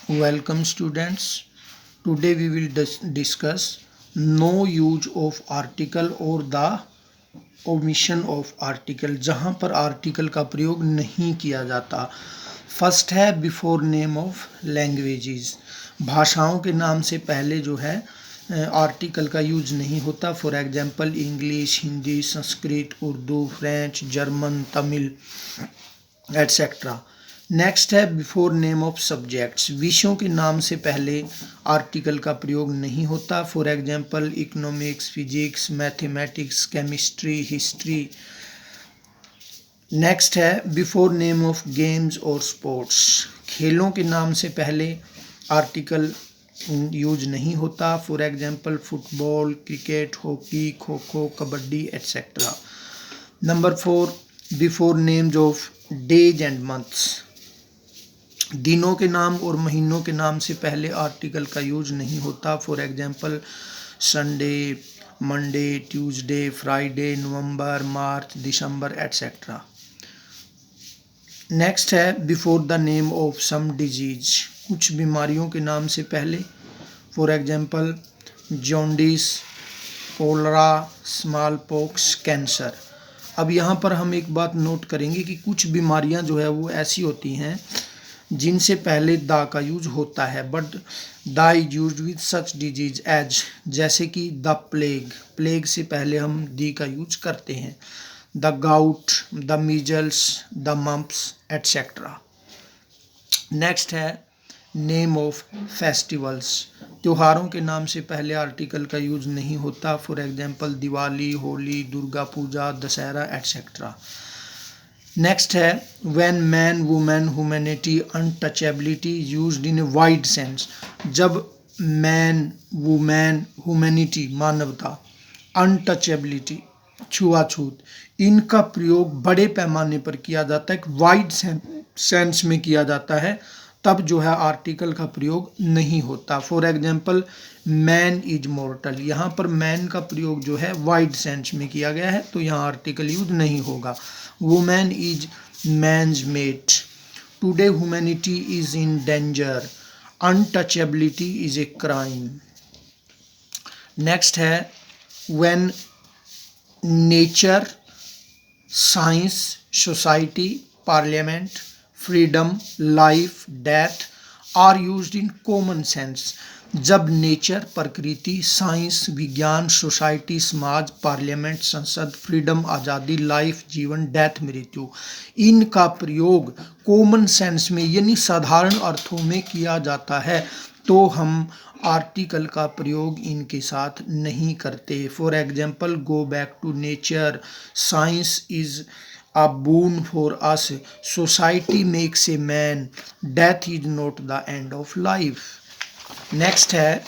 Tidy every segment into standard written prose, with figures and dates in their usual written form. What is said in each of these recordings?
Welcome students. Today we will discuss no use of article or the omission of article, जहाँ पर article का प्रयोग नहीं किया जाता। फर्स्ट है बिफोर नेम ऑफ लैंग्वेजेस, भाषाओं के नाम से पहले जो है आर्टिकल का यूज नहीं होता। For example English, Hindi, Sanskrit, Urdu, French, German, Tamil etcetera. Next है बिफोर नेम ऑफ सब्जेक्ट्स, विषयों के नाम से पहले आर्टिकल का प्रयोग नहीं होता। For example economics, physics, mathematics, chemistry, history. Next है बिफोर नेम ऑफ गेम्स और स्पोर्ट्स, खेलों के नाम से पहले आर्टिकल यूज नहीं होता। For example football, cricket, hockey, kho kho, kabaddi etcetera. Number 4 before names of days and months, दिनों के नाम और महीनों के नाम से पहले आर्टिकल का यूज नहीं होता। For example Sunday, Monday, Tuesday, Friday, November, March, December etcetera. Next है before the name of some disease, कुछ बीमारियों के नाम से पहले। For example jaundice, cholera, smallpox, cancer. अब यहाँ पर हम एक बात नोट करेंगे कि कुछ बीमारियाँ जो है वो ऐसी होती हैं जिनसे पहले द का यूज होता है, but the is use with such disease as, जैसे कि द प्लेग, प्लेग से पहले हम दी का यूज करते हैं। The gout, the measles, the mumps etcetera. Next है नेम ऑफ फेस्टिवल्स, त्योहारों के नाम से पहले आर्टिकल का यूज नहीं होता। For example Diwali, Holi, Durga Puja, Dussehra etcetera. Next है when man, women, humanity, untouchability used in a wide sense, जब मैन, वुमेन, ह्यूमैनिटी मानवता, अनटचेबिलिटी छुआछूत, इनका प्रयोग बड़े पैमाने पर किया जाता है, एक वाइड सेंस में किया जाता है, तब जो है आर्टिकल का प्रयोग नहीं होता। फॉर एग्जांपल मैन इज मॉर्टल, यहाँ पर मैन का प्रयोग जो है वाइड सेंस में किया गया है, तो यहाँ आर्टिकल यूज नहीं होगा। Women is man's mate, today humanity is in danger, untouchability is a crime. Next है when nature, science, society, parliament, freedom, life, death are used in common sense, जब नेचर, प्रकृति, साइंस, विज्ञान, society, समाज, parliament, संसद, freedom आज़ादी, life जीवन, death मृत्यु, इनका प्रयोग कॉमन सेंस में यानी साधारण अर्थों में किया जाता है, तो हम आर्टिकल का प्रयोग इनके साथ नहीं करते। For example go back to nature, science is a boon for us, society makes a man, death is not the end of life। Next है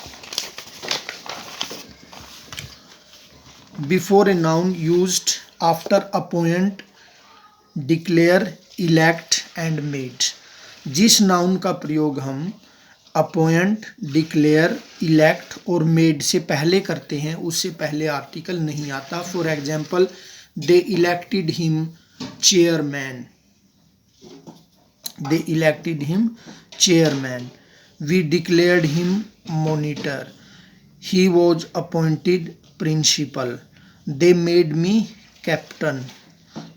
before a noun used after appoint, declare, elect and made, जिस noun का प्रयोग हम appoint, declare, elect और made से पहले करते हैं उससे पहले आर्टिकल नहीं आता। For example they elected him chairman, they elected him chairman, we declared him monitor, he was appointed principal, they made me captain।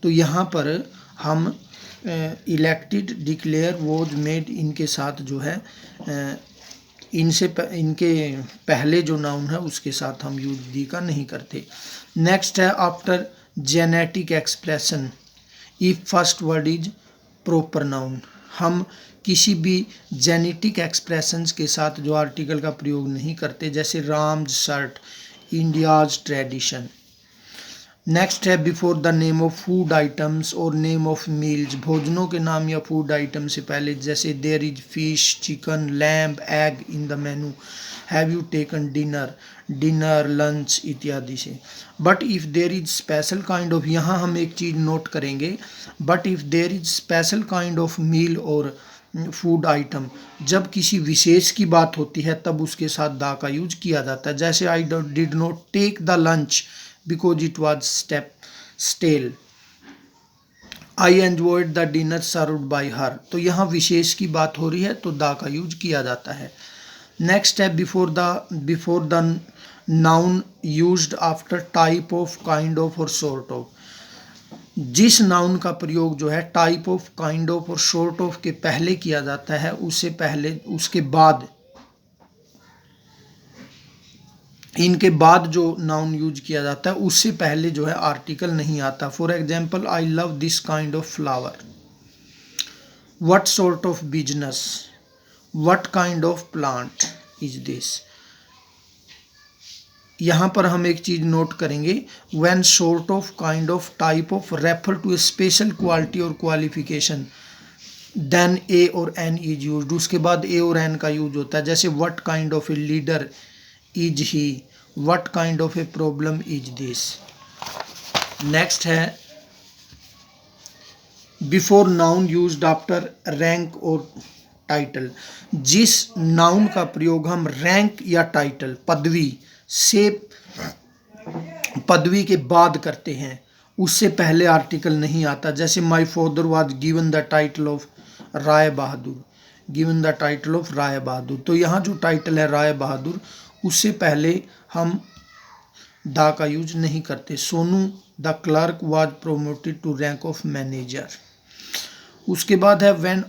तो यहाँ पर हम इलेक्टेड, डिक्लेयर, वॉज, मेड इनके साथ जो है इनके पहले जो नाउन है उसके साथ हम यूज दी का नहीं करते। नेक्स्ट है after genetic expression, if first word is proper noun, हम किसी भी जेनेटिक एक्सप्रेशंस के साथ जो आर्टिकल का प्रयोग नहीं करते, जैसे Ram's shirt, India's tradition. Next है before the name of food items और नेम ऑफ मील्स, भोजनों के नाम या फूड आइटम से पहले, जैसे there is fish, chicken, lamb, egg in the menu, have you taken dinner, dinner, lunch इत्यादि से। But if there is special kind of, यहाँ हम एक चीज़ नोट करेंगे, but if there is special kind of meal और food item, जब किसी विशेष की बात होती है तब उसके साथ दा का यूज किया जाता है, जैसे I did not take the lunch because it was stale. I enjoyed the dinner served by her, तो यहाँ विशेष की बात हो रही है तो द का यूज किया जाता है। नेक्स्ट है before the noun used after type of, kind of और सॉर्ट ऑफ। जिस नाउन का प्रयोग जो है टाइप ऑफ, काइंड ऑफ और सॉर्ट ऑफ के पहले किया जाता है, उससे पहले, उसके बाद, इनके बाद जो नाउन यूज किया जाता है उससे पहले जो है आर्टिकल नहीं आता। For example, I love this kind of flower, what sort of business, what kind of plant is this. यहाँ पर हम एक चीज नोट करेंगे, when sort of, kind of, type of refer to a special quality और qualification then a और an is used, उसके बाद ए और एन का यूज होता है। जैसे what kind of a leader is he, what kind of a problem is this. Next है before noun used after rank और टाइटल। जिस नाउन का प्रयोग हम रैंक या टाइटल, पदवी से, पदवी के बाद करते हैं, उससे पहले आर्टिकल नहीं आता। जैसे my father was given the title of Rai Bahadur, given the title of Rai Bahadur, तो यहाँ जो टाइटल है राय बहादुर, उससे पहले हम द का यूज नहीं करते। Sonu the clerk was promoted to rank of manager. उसके बाद है when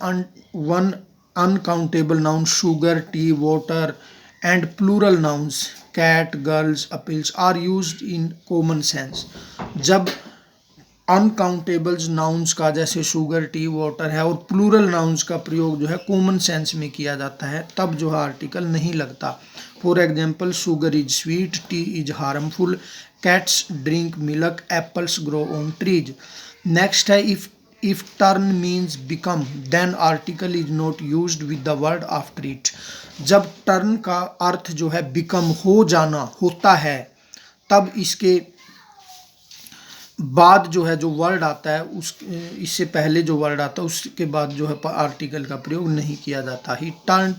one uncountable noun, sugar, tea, water and plural nouns, cat, girls, apples are used in common sense. जब अनकाउंटेबल्स नाउन्स का, जैसे शुगर, टी, वाटर है, और plural nouns का प्रयोग जो है कॉमन सेंस में किया जाता है, तब जो है आर्टिकल नहीं लगता। For example, sugar is sweet, T is harmful, cats drink milk, apples grow on trees. Next है if turn means become then article is not used with the word after it। जब turn का अर्थ जो है become, हो जाना, होता है, तब इसके बाद जो है जो वर्ड आता है, उस, इससे पहले जो वर्ड आता है उसके बाद जो है आर्टिकल का प्रयोग नहीं किया जाता। ही turned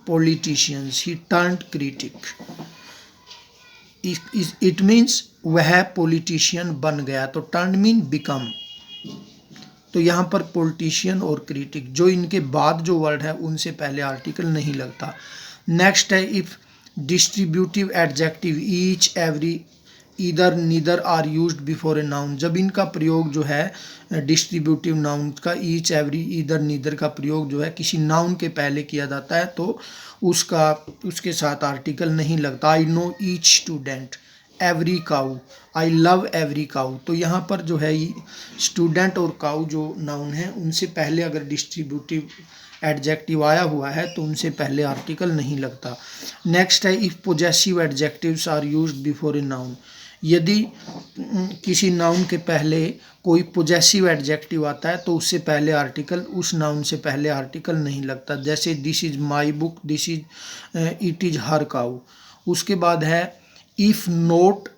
politicians, he turned critic, it means वह पॉलिटिशियन बन गया, तो टर्न्ड मीन बिकम। तो यहाँ पर पॉलिटिशियन और क्रिटिक, जो इनके बाद जो वर्ड है उनसे पहले आर्टिकल नहीं लगता। नेक्स्ट है if distributive adjective each, every, either, neither are used before a noun. जब इनका प्रयोग जो है डिस्ट्रीब्यूटिव नाउन का ईच, एवरी, ईदर, नीदर का प्रयोग जो है किसी नाउन के पहले किया जाता है, तो उसके साथ आर्टिकल नहीं लगता। I know each student, every cow, I love every cow. तो यहाँ पर जो है स्टूडेंट और काऊ जो नाउन है, उनसे पहले अगर डिस्ट्रीब्यूटिव एडजेक्टिव आया हुआ है तो उनसे पहले आर्टिकल नहीं लगता। नेक्स्ट है if possessive adjectives are used before a noun. यदि किसी नाउन के पहले कोई पोजेसिव एडजेक्टिव आता है तो उससे पहले आर्टिकल, उस नाउन से पहले आर्टिकल नहीं लगता। जैसे this is my book, this is, it is her cow. उसके बाद है if not,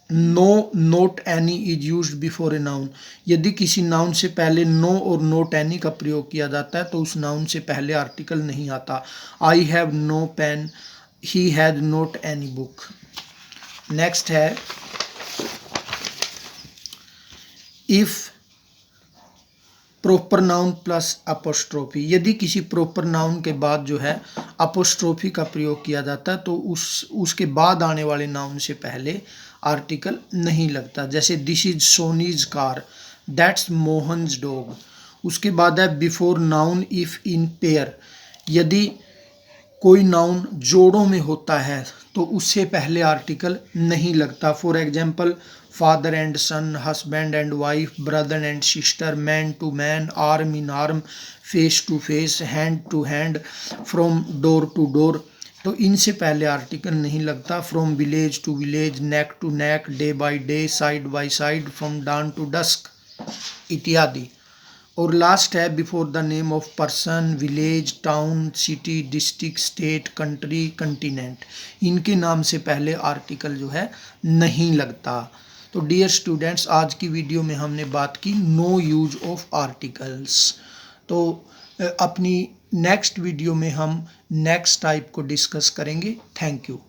no, not any is used before a noun. यदि किसी नाउन से पहले नो और नोट एनी का प्रयोग किया जाता है तो उस नाउन से पहले आर्टिकल नहीं आता। I have no pen, he had not any book. Next है if proper noun plus apostrophe. यदि किसी प्रॉपर नाउन के बाद जो है अपोस्ट्रोफी का प्रयोग किया जाता है तो उसके बाद आने वाले नाउन से पहले आर्टिकल नहीं लगता। जैसे this is Soni's car, that's Mohan's dog. उसके बाद है before noun if in pair. यदि कोई नाउन जोड़ों में होता है तो उससे पहले आर्टिकल नहीं लगता। For example, father and son, husband and wife, brother and sister, man to man, arm in arm, face to face, hand to hand, from door to door. तो इनसे पहले आर्टिकल नहीं लगता। From village to village, neck to neck, day by day, side by side, from dawn to dusk इत्यादि। और last है before the name of person, village, town, city, district, state, country, continent. इनके नाम से पहले article जो है नहीं लगता। तो डियर स्टूडेंट्स, आज की वीडियो में हमने बात की नो यूज ऑफ आर्टिकल्स। तो अपनी नेक्स्ट वीडियो में हम नेक्स्ट टाइप को डिस्कस करेंगे। Thank you.